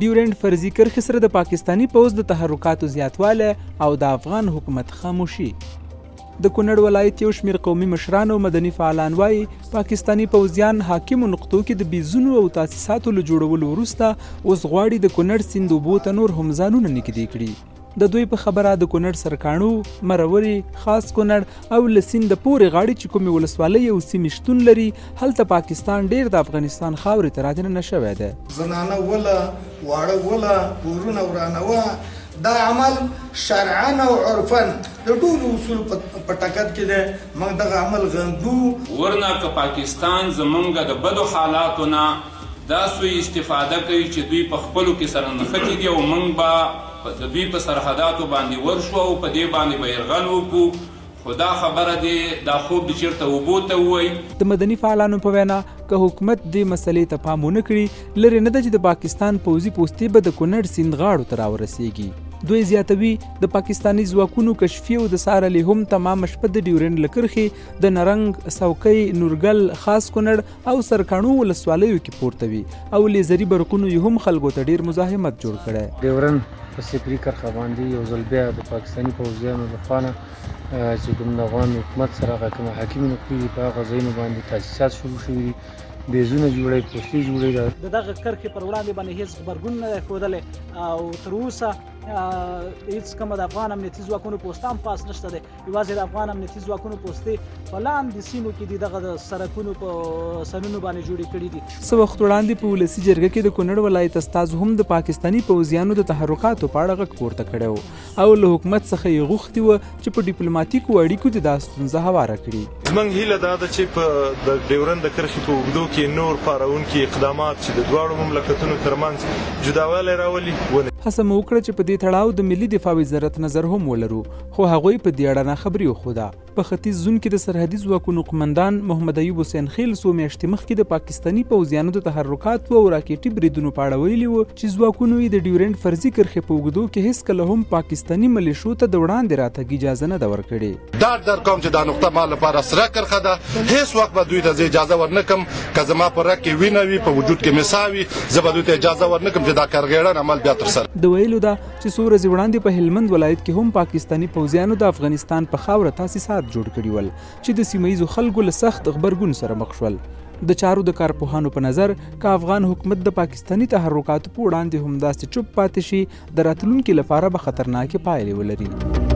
ډیورنډ فرضي کرښې سره د پاکستاني پوځ د تحرکاتو زیاتوالی او د افغان حکومت خاموشي. د کونړ ولایت یو شمېر قومي مشران او مدني فعالان وایي پاکستاني پوځیان حاکمو نقطو کې د بیزونو او تاسیساتو له جوړولو وروسته اوس غواړي د کونړ سیند اوبو ته نور هم ځانونه نږدې کړي. د دوی په خبره د کونړ سرکاڼو، مرورې، خاص کونړ او له سیند پورې غاړې چې کومې ولسوالۍ او سیمې شتون لري هلته پاکستان ډیر د افغانستان خاورې ته رادننه شوی دی. زنانه وله، واړه وله، کورونه ورانوه، دا عمل شرعاً او عرفاً د ټولو اصولو په ټکر کې دی. موږ دغه عمل غندو. ورنه که پاکستان زمونږ د بدو حالاتو نه داسې استفاده کوي چې دوی په خپلو کې سره نښتي دي او موږ به د دوی په سرحداتو باندې ورشو او په دې باندې به یرغل وکړو، خو دا خبره دی دا خوب د چېرته اوبو ته ووایي. د مدني فعالانو په وینا که حکومت دې مسلې ته پام ونه کړي لرې نه ده چې د پاکستان پوځي پوستې به د کونړ سیند غاړو ته راورسیږي. دوی زیاتوي د پاکستاني ځواکونو کشفي او د سارلې هم تمامه شپه د ډیورنډ له کرښې د نرنګ، څوکۍ، نورګل، خاص کونړ او سرکاڼو ولسوالیو کې پورته وي او لیزري برقونو یې هم خلکو ته ډیر مزاحمت جوړ کړی. ډیورنډ په صفري کرښه باندې یو ځل بیا د پاکستاني پوځیانو لخوا نه چې کوم د افغان حکومت سره هغه کومه حاکمي نقطې دي په هغه ځایونو باندې تاسیسات شروع شوي دي، بیزونه جوړوي، پوستې جوړوي. د دغه کرښې پر وړاندې باندې هېڅ غبرګون نه دی ښودلی او تر اوسه هېڅ کومه د افغان امنیتي ځواکونو پوسته هم پاس نشته دی. یوازې د افغان امنیتي ځواکونو پوستې په لاندې سیمو کې دي دغه د سرکونو په سنونو باندې جوړې کړي دي. څه وخت وړاندې په ولسي جرګه کې د کونړ ولایت استازو هم د پاکستاني پوځیانو د تحرکاتو په اړه غږ پورته کړی و او له حکومت څخه یې غوښتي وه چې په ډیپلوماتیکو اړیکو دې دا ستونزه هواره کړي. زموږ هیله دا ده چې په د ډیورنډ د کرښې په اوږدو کې نور پارونکي اقدامات چې د دواړو مملکتونو ترمنځ جداوالی راولي ونه. هڅه مو وکړه چې په دې تړاو د ملي دفاع وزارت نظر هم ولرو خو هغوی په دې اړه ناخبري وښوده. په ختیځ زون کې د سرحدي ځواکونو قمندان محمد ایوب حسین خیل څو میاشتې مخکې د پاکستاني پوځیانو د تحرکاتو او راکېټي بریدونو په اړه ویلي وو چې ځواکونو یې د ډیورنډ فرضي کرښې په اوږدو کې هېڅکله هم پاکستاني ملیشو ته د وړاندې راتګ اجازه نه ده ورکړې. در کوم چې دا نقطه ما لپاره سره کرښه ده، هېڅ وخت به دوی ته زه اجازه ورنکم که زما په رګ کې وینه وي، په وجود کې مې ساه وي، زه به دوی ته اجازه ورنکم چې دا کرغېړن عمل بیا ترسره. د ویلو ده چې څو ورځې وړاندې په هلمند ولایت کې هم پاکستاني پوځیانو د افغانستان په خاوره تاسیسات جوړ کړي ول چې د سیمه ییزو خلکو له سخت غبرګون سره مخ شول. د چارو د کارپوهانو په نظر که افغان حکومت د پاکستاني تحرکاتو په وړاندې همداسې چوپ پاتې شي د راتلونکي لپاره به خطرناکې پایلې ولري.